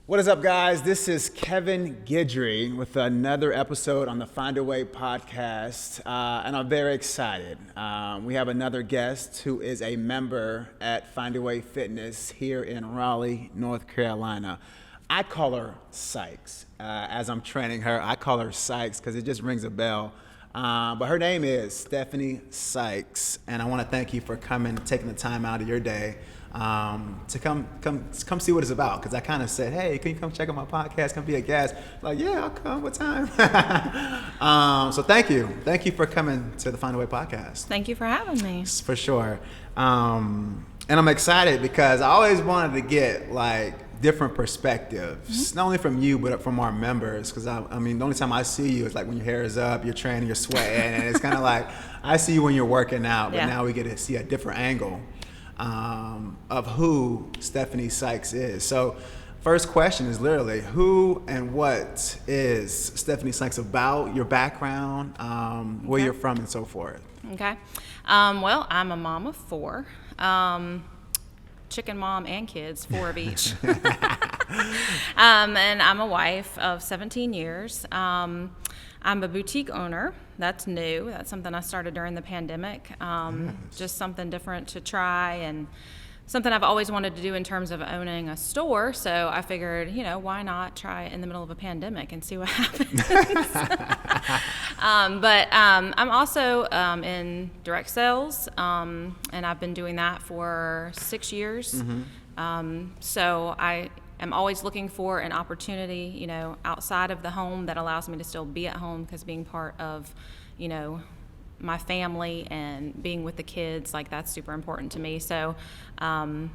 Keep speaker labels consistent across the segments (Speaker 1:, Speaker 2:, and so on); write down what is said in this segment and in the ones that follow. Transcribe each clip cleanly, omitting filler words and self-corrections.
Speaker 1: What is up, guys? This is Kevin Gidrey with another episode on the Find a Way podcast, and I'm very excited. We have another guest who is a member at Find a Way Fitness here in Raleigh, North Carolina. I call her Sikes. As I'm training her, I call her Sikes because it just rings a bell. But her name is Stephanie Sikes, and I want to thank you for coming, taking the time out of your day to come see what it's about. Because I kind of said, hey, can you come check out my podcast? Come be a guest. Like, yeah, I'll come. What time? So thank you. Thank you for coming to the Find a Way podcast.
Speaker 2: Thank you for having me.
Speaker 1: For sure. And I'm excited because I always wanted to get different perspectives, not only from you, but from our members. Because I mean, the only time I see you is like when your hair is up, you're training, you're sweating, and it's kind of like I see you when you're working out, but now we get to see a different angle of who Stephanie Sikes is. So first question is literally, who and what is Stephanie Sikes about, your background, where you're from, and so forth?
Speaker 2: Okay. Well, I'm a mom of four. Chicken mom and kids, 4 of each. And I'm a wife of 17 years. I'm a boutique owner. That's new. That's something I started during the pandemic. Just something different to try and something I've always wanted to do in terms of owning a store. So I figured, why not try it in the middle of a pandemic and see what happens. But I'm also in direct sales, and I've been doing that for 6 years. So I am always looking for an opportunity, outside of the home that allows me to still be at home, because being part of, my family and being with the kids, that's super important to me. So, I'm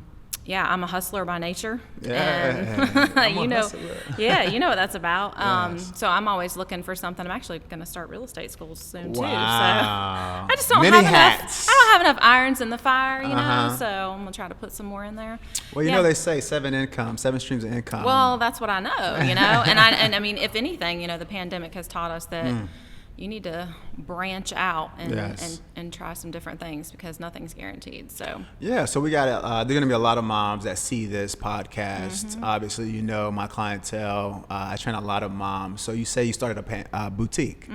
Speaker 2: a hustler by nature.
Speaker 1: Yeah,
Speaker 2: and you know what that's about.
Speaker 1: Yes.
Speaker 2: So I'm always looking for something. I'm actually going to start real estate school soon too. So
Speaker 1: Wow.
Speaker 2: I just don't
Speaker 1: Many
Speaker 2: have
Speaker 1: hats.
Speaker 2: enough. I don't have enough irons in the fire, So I'm going to try to put some more in there.
Speaker 1: Well, they say 7 streams of income.
Speaker 2: Well, that's what I know, and I mean, if anything, the pandemic has taught us that you need to branch out and try some different things, because nothing's guaranteed. So
Speaker 1: so we got there are going to be a lot of moms that see this podcast. Obviously, my clientele. I train a lot of moms. So you say you started a boutique.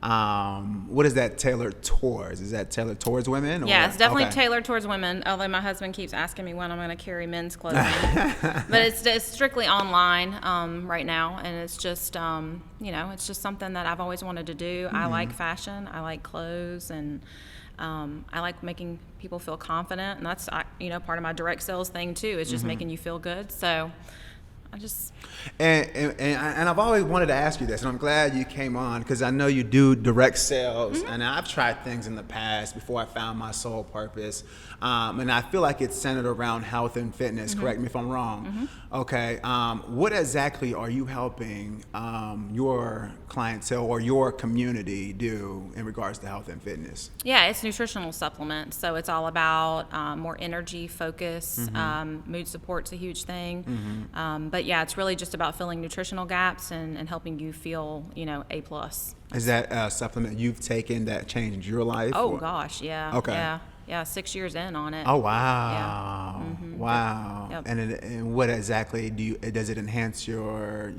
Speaker 1: What is that tailored towards? Is that tailored towards women?
Speaker 2: Yeah, it's definitely tailored towards women, although my husband keeps asking me when I'm going to carry men's clothing. But it's strictly online right now, and it's just, it's just something that I've always wanted to do. I like fashion, I like clothes, and I like making people feel confident, and that's, part of my direct sales thing too, is just making you feel good. So I just...
Speaker 1: And I've always wanted to ask you this, and I'm glad you came on, because I know you do direct sales, and I've tried things in the past before I found my sole purpose, and I feel like it's centered around health and fitness. Correct me if I'm wrong. Okay. What exactly are you helping your clientele or your community do in regards to health and fitness?
Speaker 2: Yeah, it's nutritional supplements, so it's all about more energy, focus, mood support's a huge thing, but yeah, it's really just about filling nutritional gaps and helping you feel, A+.
Speaker 1: Is that a supplement you've taken that changed your life?
Speaker 2: Oh, gosh, yeah.
Speaker 1: Okay.
Speaker 2: Yeah, 6 years in on it.
Speaker 1: Oh, wow.
Speaker 2: Yeah.
Speaker 1: Wow.
Speaker 2: Yep.
Speaker 1: And what exactly does it enhance your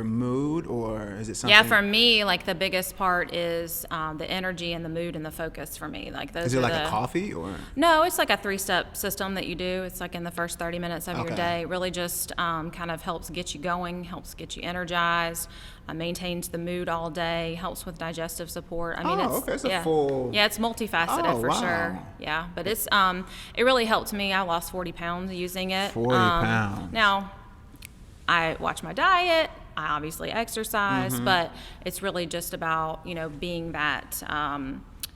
Speaker 1: mood, or is it something?
Speaker 2: Yeah, for me, the biggest part is the energy and the mood and the focus for me. Those
Speaker 1: is it a coffee, or?
Speaker 2: No, it's like a 3-step system that you do. It's in the first 30 minutes of your day. It really just kind of helps get you going, helps get you energized, maintains the mood all day, helps with digestive support. I mean,
Speaker 1: it's a full...
Speaker 2: Yeah, it's multifaceted for sure. Yeah, but it's it really helped me. I lost 40 pounds using it.
Speaker 1: 40 pounds.
Speaker 2: Now, I watch my diet. I obviously exercise, but it's really just about, being that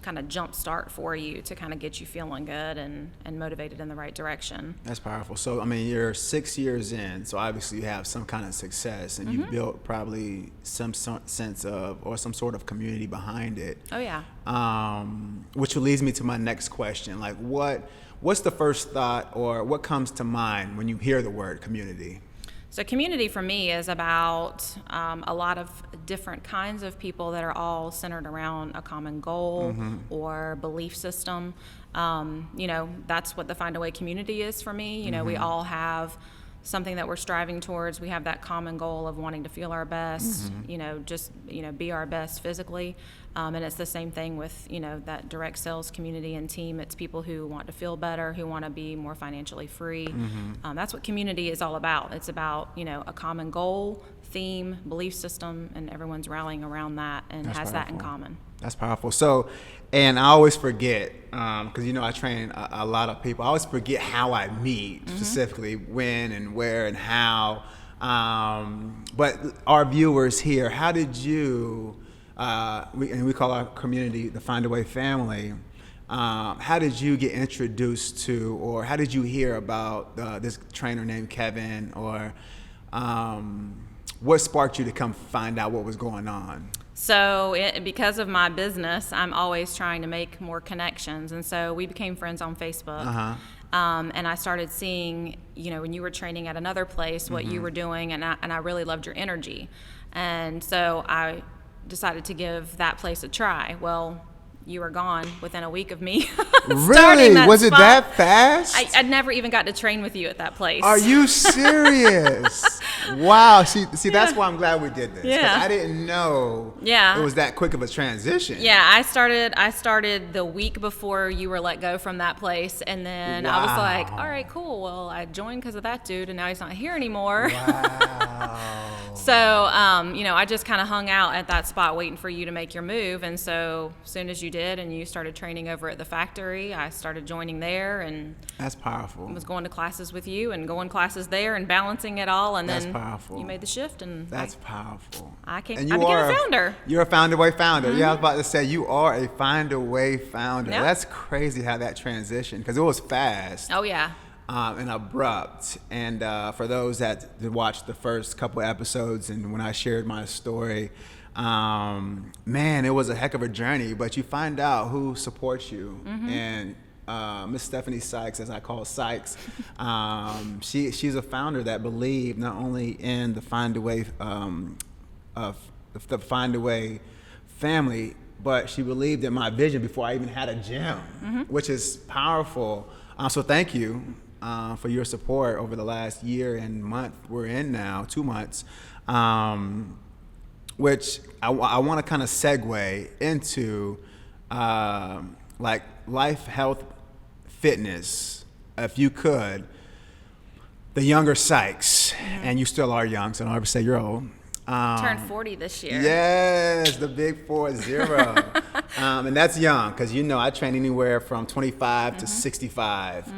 Speaker 2: kind of jump start for you to kind of get you feeling good and motivated in the right direction.
Speaker 1: That's powerful. So, I mean, you're 6 years in, so obviously you have some kind of success, and you've built probably some sense of, or some sort of community behind it.
Speaker 2: Oh, yeah.
Speaker 1: Which leads me to my next question. What's the first thought, or what comes to mind when you hear the word community?
Speaker 2: So community for me is about a lot of different kinds of people that are all centered around a common goal or belief system. That's what the Find a Way community is for me. We all have something that we're striving towards. We have that common goal of wanting to feel our best, be our best physically. And it's the same thing with, that direct sales community and team. It's people who want to feel better, who want to be more financially free. That's what community is all about. It's about, a common goal, theme, belief system, and everyone's rallying around that and
Speaker 1: That's
Speaker 2: has
Speaker 1: powerful.
Speaker 2: that in common.
Speaker 1: That's powerful. So, and I always forget, because I train a lot of people. I always forget how I meet, specifically when and where and how. But our viewers here, how did you, we call our community the Find a Way family. How did you get introduced to, or how did you hear about this trainer named Kevin, or what sparked you to come find out what was going on?
Speaker 2: So because of my business, I'm always trying to make more connections. And so we became friends on Facebook. And I started seeing, when you were training at another place, what you were doing, and I really loved your energy. And so I decided to give that place a try. Well, you were gone within a week of me
Speaker 1: Really? Was it that fast?
Speaker 2: I never even got to train with you at that place.
Speaker 1: Are you serious? Wow. See, that's why I'm glad we did this. 'Cause I didn't know it was that quick of a transition.
Speaker 2: Yeah, I started the week before you were let go from that place, and then I was like, all right, cool. Well, I joined because of that dude, and now he's not here anymore.
Speaker 1: Wow.
Speaker 2: So, I just kind of hung out at that spot waiting for you to make your move. And so as soon as you did and you started training over at the factory, I started joining there and
Speaker 1: That's powerful.
Speaker 2: was going to classes with you and going classes there and balancing it all. And
Speaker 1: That's
Speaker 2: then
Speaker 1: powerful.
Speaker 2: you made the shift. And
Speaker 1: That's powerful.
Speaker 2: I became
Speaker 1: And
Speaker 2: a founder.
Speaker 1: You're a Find a Way founder. Yeah, I was about to say, you are a Find a Way founder.
Speaker 2: Yep.
Speaker 1: That's crazy how that transition, because it was fast.
Speaker 2: Oh, yeah.
Speaker 1: And abrupt. And for those that watched the first couple episodes and when I shared my story, man, it was a heck of a journey. But you find out who supports you. And Miss Stephanie Sikes, as I call Sikes, she's a founder that believed not only in the Find a Way of the Find a Way family, but she believed in my vision before I even had a gym, which is powerful. So thank you for your support over the last year and month we're in now, 2 months, which I want to kind of segue into like life, health, fitness, if you could, the younger Sikes, and you still are young, so don't ever say you're old.
Speaker 2: Turned 40 this year.
Speaker 1: Yes, the big 40. And that's young, because I train anywhere from 25 to 65.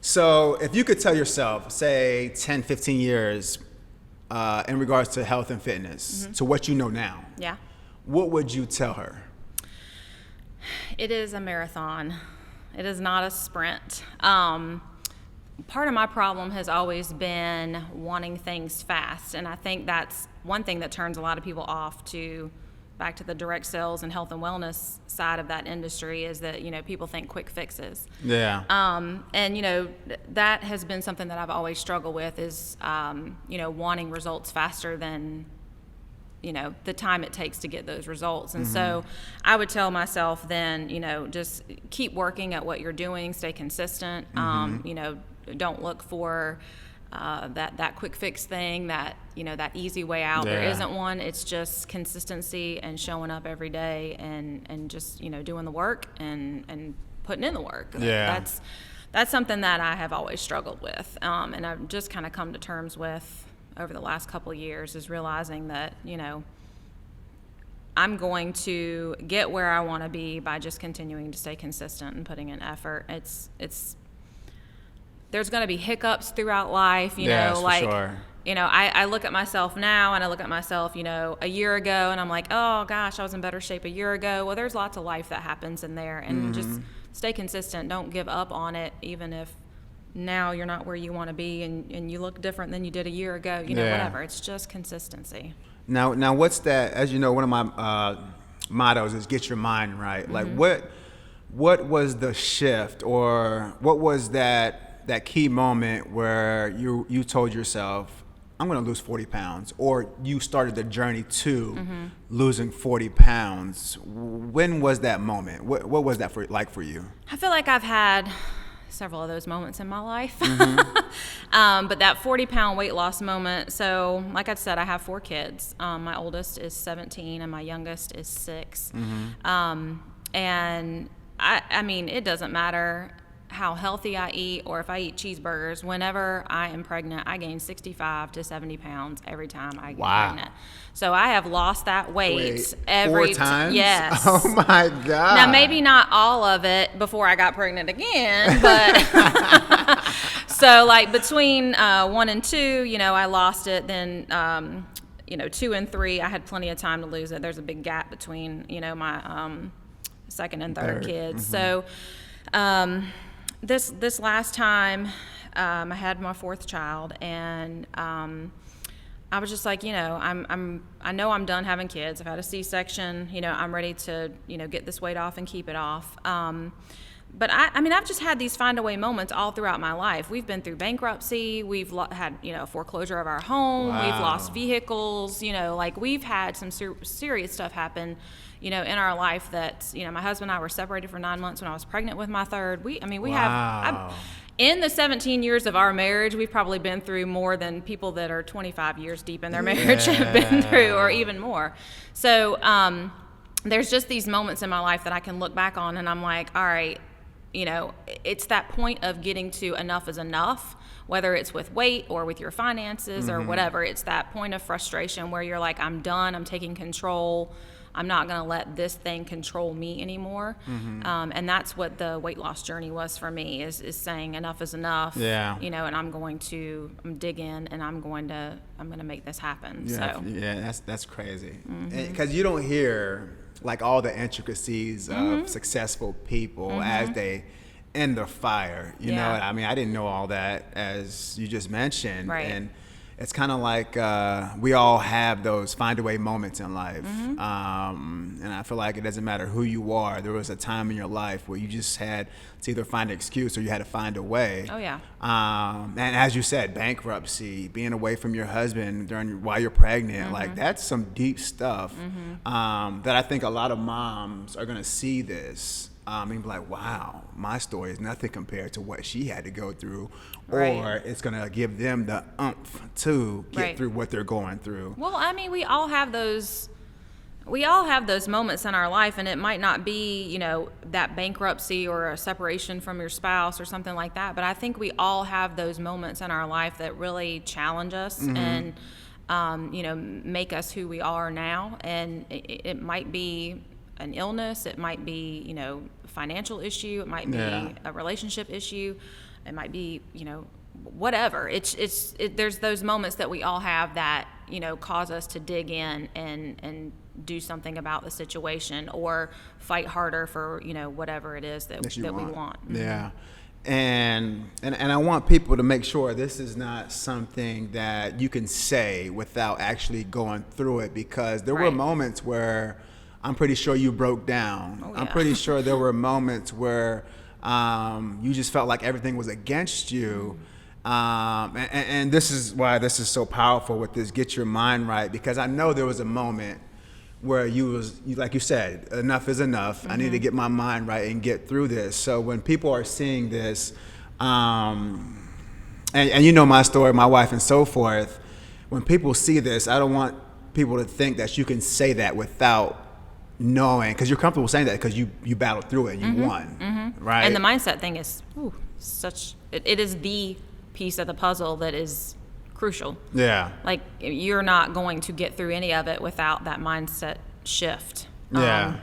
Speaker 1: So if you could tell yourself, say 10, 15 years in regards to health and fitness, to what you know now, what would you tell her?
Speaker 2: It is a marathon. It is not a sprint. Part of my problem has always been wanting things fast, and I think that's one thing that turns a lot of people off back to the direct sales and health and wellness side of that industry, is that people think quick fixes.
Speaker 1: Yeah.
Speaker 2: And that has been something that I've always struggled with, is wanting results faster than the time it takes to get those results. And so I would tell myself then, just keep working at what you're doing, stay consistent. Don't look for that quick fix thing, that that easy way out. There isn't one. It's just consistency and showing up every day and just doing the work and putting in the work. That's something that I have always struggled with, and I've just kind of come to terms with over the last couple of years, is realizing that I'm going to get where I want to be by just continuing to stay consistent and putting in effort. There's going to be hiccups throughout life,
Speaker 1: For sure.
Speaker 2: I look at myself now and I look at myself, a year ago, and I'm like, oh gosh, I was in better shape a year ago. Well, there's lots of life that happens in there, and just stay consistent. Don't give up on it, even if now you're not where you want to be and you look different than you did a year ago, whatever. It's just consistency.
Speaker 1: Now what's that? As you know, one of my mottos is get your mind right. Like what was the shift, or what was that that key moment where you told yourself, I'm going to lose 40 pounds, or you started the journey to losing 40 pounds. When was that moment? What was that like for you?
Speaker 2: I feel like I've had several of those moments in my life. But that 40-pound weight loss moment, so like I said, I have 4 kids. My oldest is 17 and my youngest is 6. And I mean, it doesn't matter how healthy I eat or if I eat cheeseburgers. Whenever I am pregnant, I gain 65 to 70 pounds every time I get pregnant. So I have lost that weight every
Speaker 1: 4 times?
Speaker 2: Yes.
Speaker 1: Oh my God.
Speaker 2: Now maybe not all of it before I got pregnant again, but so like between 1 and 2, you know, I lost it. Then 2 and 3, I had plenty of time to lose it. There's a big gap between, you know, my second and third kids. So this last time, I had my 4th child, and I was just like, you know, I know I'm done having kids. I've had a C-section. You know, I'm ready to, you know, get this weight off and keep it off. But I mean, I've just had these find a way moments all throughout my life. We've been through bankruptcy. We've had, you know, foreclosure of our home.
Speaker 1: Wow.
Speaker 2: We've lost vehicles. You know, like we've had some serious stuff happen, you know, in our life that, you know, my husband and I were separated for 9 months when I was pregnant with my 3rd. We have, in the 17 years of our marriage, we've probably been through more than people that are 25 years deep in their marriage have been through, or even more. So there's just these moments in my life that I can look back on and I'm like, all right, you know, it's that point of getting to enough is enough, whether it's with weight or with your finances or whatever. It's that point of frustration where you're like, I'm done, I'm taking control. I'm not going to let this thing control me anymore. And that's what the weight loss journey was for me, is saying enough is enough.
Speaker 1: Yeah.
Speaker 2: You know, and I'm going to dig in and I'm going to make this happen.
Speaker 1: Yeah,
Speaker 2: So
Speaker 1: yeah, that's crazy. Because you don't hear like all the intricacies of successful people as they in the fire. You know, I mean, I didn't know all that, as you just mentioned.
Speaker 2: Right.
Speaker 1: And it's kind of like we all have those find a way moments in life. And I feel like it doesn't matter who you are. There was a time in your life where you just had to either find an excuse or you had to find a way.
Speaker 2: Oh, yeah.
Speaker 1: And as you said, bankruptcy, being away from your husband while you're pregnant, like that's some deep stuff that I think a lot of moms are going to see this. And be like, wow, my story is nothing compared to what she had to go through.
Speaker 2: Right.
Speaker 1: Or it's going to give them the oomph to get through what they're going through.
Speaker 2: Well, I mean, we all have those moments in our life, and it might not be, you know, that bankruptcy or a separation from your spouse or something like that, but I think we all have those moments in our life that really challenge us and, you know, make us who we are now. And it might be an illness, it might be, you know, a financial issue, it might be a relationship issue, it might be, you know, whatever. There's those moments that we all have that, you know, cause us to dig in and do something about the situation or fight harder for, you know, whatever it is that we want.
Speaker 1: Yeah. And I want people to make sure this is not something that you can say without actually going through it, because there were moments where I'm pretty sure you broke down.
Speaker 2: Oh, yeah.
Speaker 1: I'm pretty sure there were moments where you just felt like everything was against you. And this is why this is so powerful with this Get Your Mind Right, because I know there was a moment where like you said, enough is enough. I need to get my mind right and get through this. So when people are seeing this, and you know my story, my wife and so forth, when people see this, I don't want people to think that you can say that without knowing, because you're comfortable saying that because you battled through it and you won, right?
Speaker 2: And the mindset thing is it is the piece of the puzzle that is crucial.
Speaker 1: Yeah.
Speaker 2: Like, you're not going to get through any of it without that mindset shift.
Speaker 1: Yeah.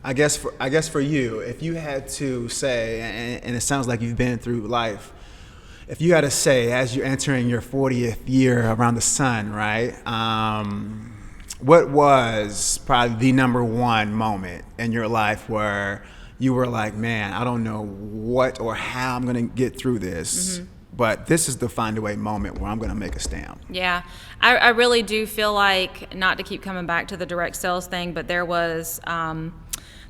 Speaker 1: I guess for you, if you had to say, and it sounds like you've been through life, if you had to say, as you're entering your 40th year around the sun, right? What was probably the number one moment in your life where you were like, man, I don't know what or how I'm going to get through this, but this is the find a way moment where I'm going to make a stand?
Speaker 2: Yeah, I really do feel like, not to keep coming back to the direct sales thing, but there was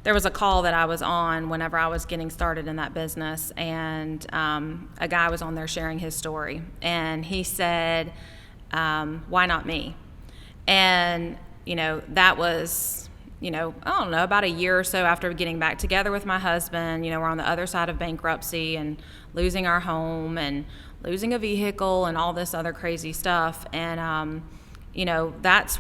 Speaker 2: there was a call that I was on whenever I was getting started in that business, and a guy was on there sharing his story, and he said, why not me? And, that was, I don't know, about a year or so after getting back together with my husband. We're on the other side of bankruptcy and losing our home and losing a vehicle and all this other crazy stuff. And, that's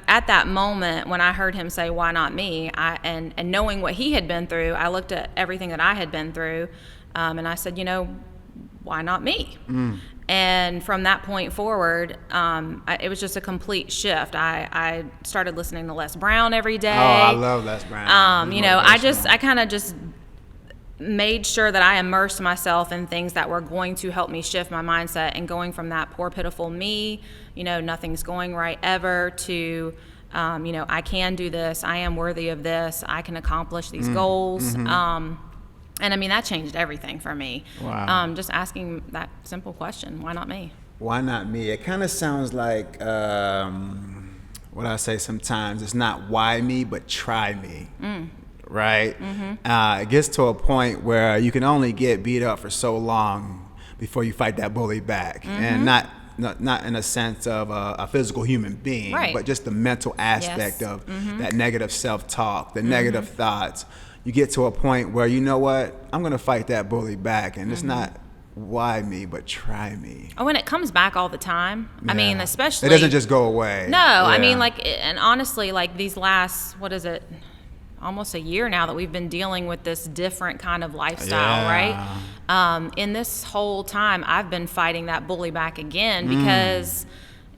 Speaker 2: at that moment when I heard him say, why not me? And knowing what he had been through, I looked at everything that I had been through, and I said, why not me? And from that point forward, it was just a complete shift. I started listening to Les Brown every day.
Speaker 1: Oh, I love Les Brown.
Speaker 2: I kind of just made sure that I immersed myself in things that were going to help me shift my mindset, and going from that poor, pitiful me, nothing's going right ever, to, I can do this. I am worthy of this. I can accomplish these goals. And I mean, that changed everything for me.
Speaker 1: Wow.
Speaker 2: Just asking that simple question, why not me?
Speaker 1: Why not me? It kind of sounds like what I say sometimes. It's not why me, but try me. Right? It gets to a point where you can only get beat up for so long before you fight that bully back. And not in a sense of a physical human being,
Speaker 2: right,
Speaker 1: but just the mental aspect of that negative self-talk, the negative thoughts. You get to a point where, you know what, I'm going to fight that bully back, and it's not why me, but try me.
Speaker 2: Oh, and it comes back all the time.
Speaker 1: Yeah.
Speaker 2: I mean, especially...
Speaker 1: It doesn't just go away.
Speaker 2: No,
Speaker 1: Yeah.
Speaker 2: I mean, and honestly, these last, almost a year now that we've been dealing with this different kind of lifestyle, right? In this whole time, I've been fighting that bully back again because...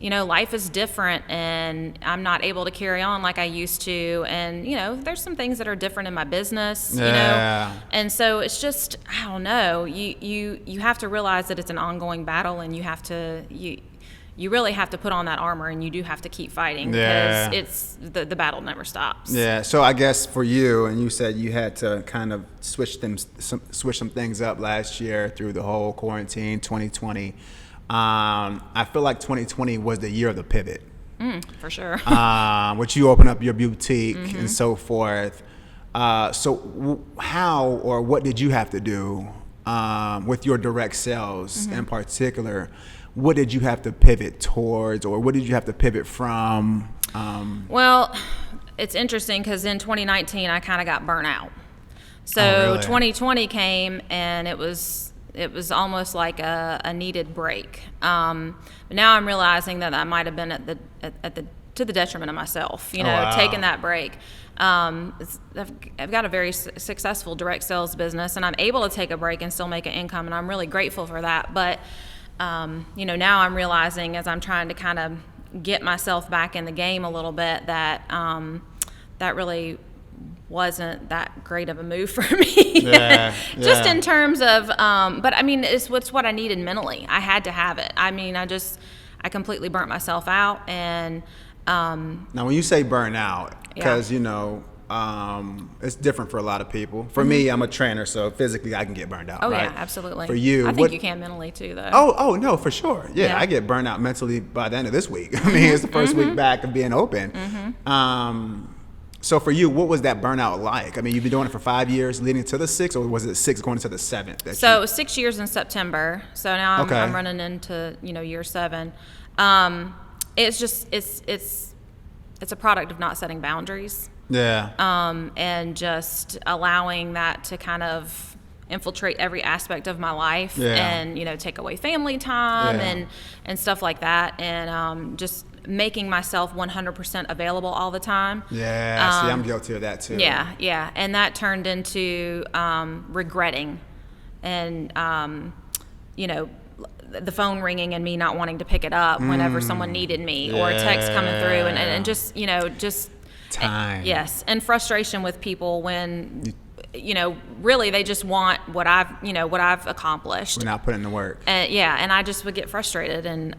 Speaker 2: life is different, and I'm not able to carry on like I used to. And, there's some things that are different in my business, And so it's just, I don't know, you have to realize that it's an ongoing battle, and you really have to put on that armor, and you do have to keep fighting because it's the battle never stops.
Speaker 1: Yeah. So I guess for you, and you said you had to kind of switch some things up last year through the whole quarantine, 2020. I feel like 2020 was the year of the pivot.
Speaker 2: For sure.
Speaker 1: Which you open up your boutique and so forth. So how or what did you have to do with your direct sales in particular? What did you have to pivot towards, or what did you have to pivot from?
Speaker 2: Well, it's interesting because in 2019 I kind of got burnout. So
Speaker 1: really?
Speaker 2: 2020 came, and it was almost like a needed break. But now I'm realizing that I might have been to the detriment of myself, taking that break. I've got a very successful direct sales business, and I'm able to take a break and still make an income, and I'm really grateful for that. But, now I'm realizing, as I'm trying to kind of get myself back in the game a little bit, that that really wasn't that great of a move for me. Just in terms of, but I mean, it's what I needed mentally. I had to have it. I mean, I completely burnt myself out. And
Speaker 1: now when you say burn out, because it's different for a lot of people. For me, I'm a trainer, so physically I can get burned out.
Speaker 2: Oh,
Speaker 1: right?
Speaker 2: yeah, absolutely.
Speaker 1: For you,
Speaker 2: I think you can mentally too, though.
Speaker 1: Oh no, for sure. Yeah, I get burned out mentally by the end of this week. I mean, it's the first week back of being open. So for you, what was that burnout like? I mean, you've been doing it for 5 years leading to the 6th, or was it 6 going into the 7th?
Speaker 2: So 6 years in September. So now I'm running into, year 7. It's just, it's a product of not setting boundaries.
Speaker 1: Yeah.
Speaker 2: And just allowing that to kind of infiltrate every aspect of my life, and take away family time and stuff like that, and just making myself 100% available all the time.
Speaker 1: Yeah, see, I'm guilty of that too.
Speaker 2: Yeah, and that turned into regretting, and the phone ringing and me not wanting to pick it up whenever someone needed me, or a text coming through, and just
Speaker 1: time.
Speaker 2: Yes, and frustration with people when really they just want what I've accomplished.
Speaker 1: We're not putting in the work.
Speaker 2: And I just would get frustrated, and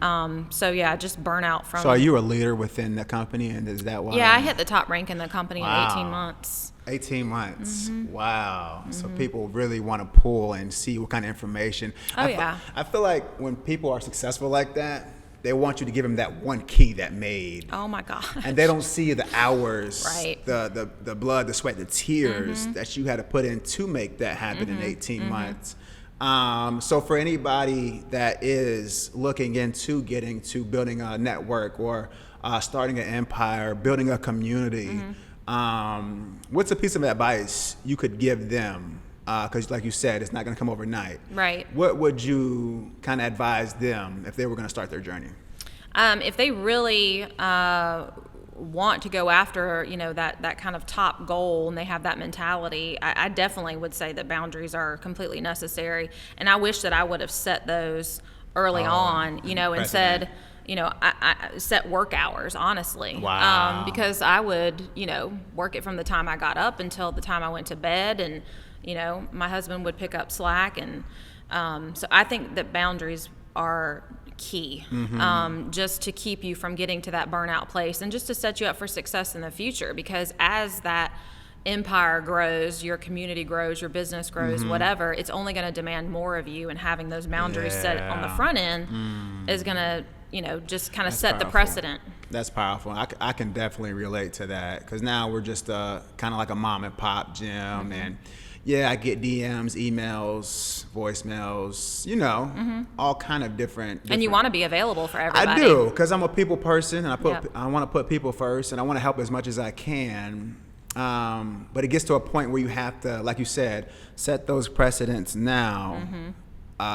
Speaker 2: just burnout from.
Speaker 1: So are you a leader within the company, and is that why?
Speaker 2: Yeah, I hit the top rank in the company in 18 months.
Speaker 1: 18 months. Wow. So people really want to pull and see what kind of information. I feel like when people are successful like that, they want you to give them that one key that made.
Speaker 2: Oh my gosh.
Speaker 1: And they don't see the hours,
Speaker 2: right.
Speaker 1: the blood, the sweat, the tears that you had to put in to make that happen in 18 months. So for anybody that is looking into getting to building a network or starting an empire, building a community, what's a piece of advice you could give them? Because like you said, it's not going to come overnight.
Speaker 2: Right.
Speaker 1: What would you kind of advise them if they were going to start their journey?
Speaker 2: If they really want to go after, that kind of top goal, and they have that mentality, I definitely would say that boundaries are completely necessary. And I wish that I would have set those early on, and said, I set work hours, honestly.
Speaker 1: Wow.
Speaker 2: Because I would, work it from the time I got up until the time I went to bed, and my husband would pick up slack. And so I think that boundaries are key, just to keep you from getting to that burnout place, and just to set you up for success in the future. Because as that empire grows, your community grows, your business grows, whatever, it's only going to demand more of you. And having those boundaries set on the front end is going to, just kind of set
Speaker 1: powerful.
Speaker 2: The precedent.
Speaker 1: That's powerful. I can definitely relate to that, because now we're just kind of like a mom and pop gym, and yeah, I get DMs, emails, voicemails, all kind of different.
Speaker 2: And you want to be available for everybody.
Speaker 1: I do, because I'm a people person, and I want to put people first, and I want to help as much as I can. But it gets to a point where you have to, like you said, set those precedents now.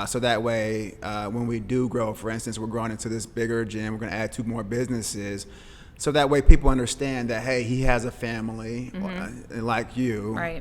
Speaker 1: So that way, when we do grow, for instance, we're growing into this bigger gym, we're going to add 2 more businesses. So that way people understand that, hey, he has a family like you.
Speaker 2: Right.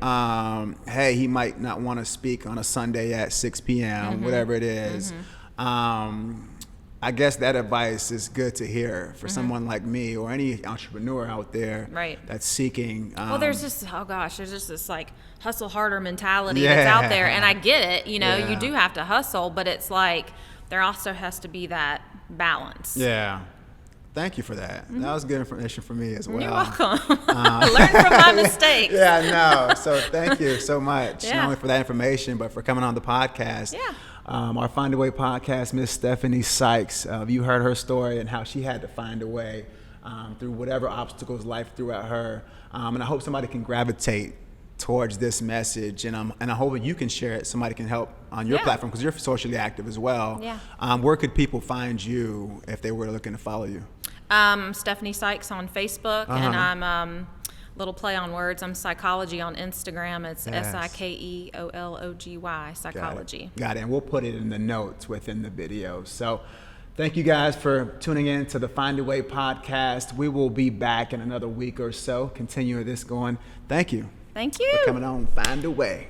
Speaker 1: Hey, he might not want to speak on a Sunday at 6 p.m., whatever it is. I guess that advice is good to hear for someone like me or any entrepreneur out there that's seeking.
Speaker 2: Well, there's just this like hustle harder mentality that's out there. And I get it, you do have to hustle, but it's like there also has to be that balance.
Speaker 1: Yeah. Thank you for that. That was good information for me as well.
Speaker 2: You're welcome. Learn from my mistakes.
Speaker 1: Yeah, no. So thank you so much, not only for that information, but for coming on the podcast.
Speaker 2: Yeah.
Speaker 1: Our Find a Way podcast, Miss Stephanie Sikes. You heard her story and how she had to find a way through whatever obstacles life threw at her. And I hope somebody can gravitate towards this message, and I hope you can share it. Somebody can help on your platform, because you're socially active as well.
Speaker 2: Yeah.
Speaker 1: Where could people find you if they were looking to follow you?
Speaker 2: Stephanie Sikes on Facebook, and I'm little play on words. I'm Psychology on Instagram. It's SIKEOLOGY, Psychology.
Speaker 1: Got it. And we'll put it in the notes within the video. So thank you guys for tuning in to the Find a Way podcast. We will be back in another week or so, continuing this going. Thank you.
Speaker 2: Thank you
Speaker 1: for coming on Find a Way.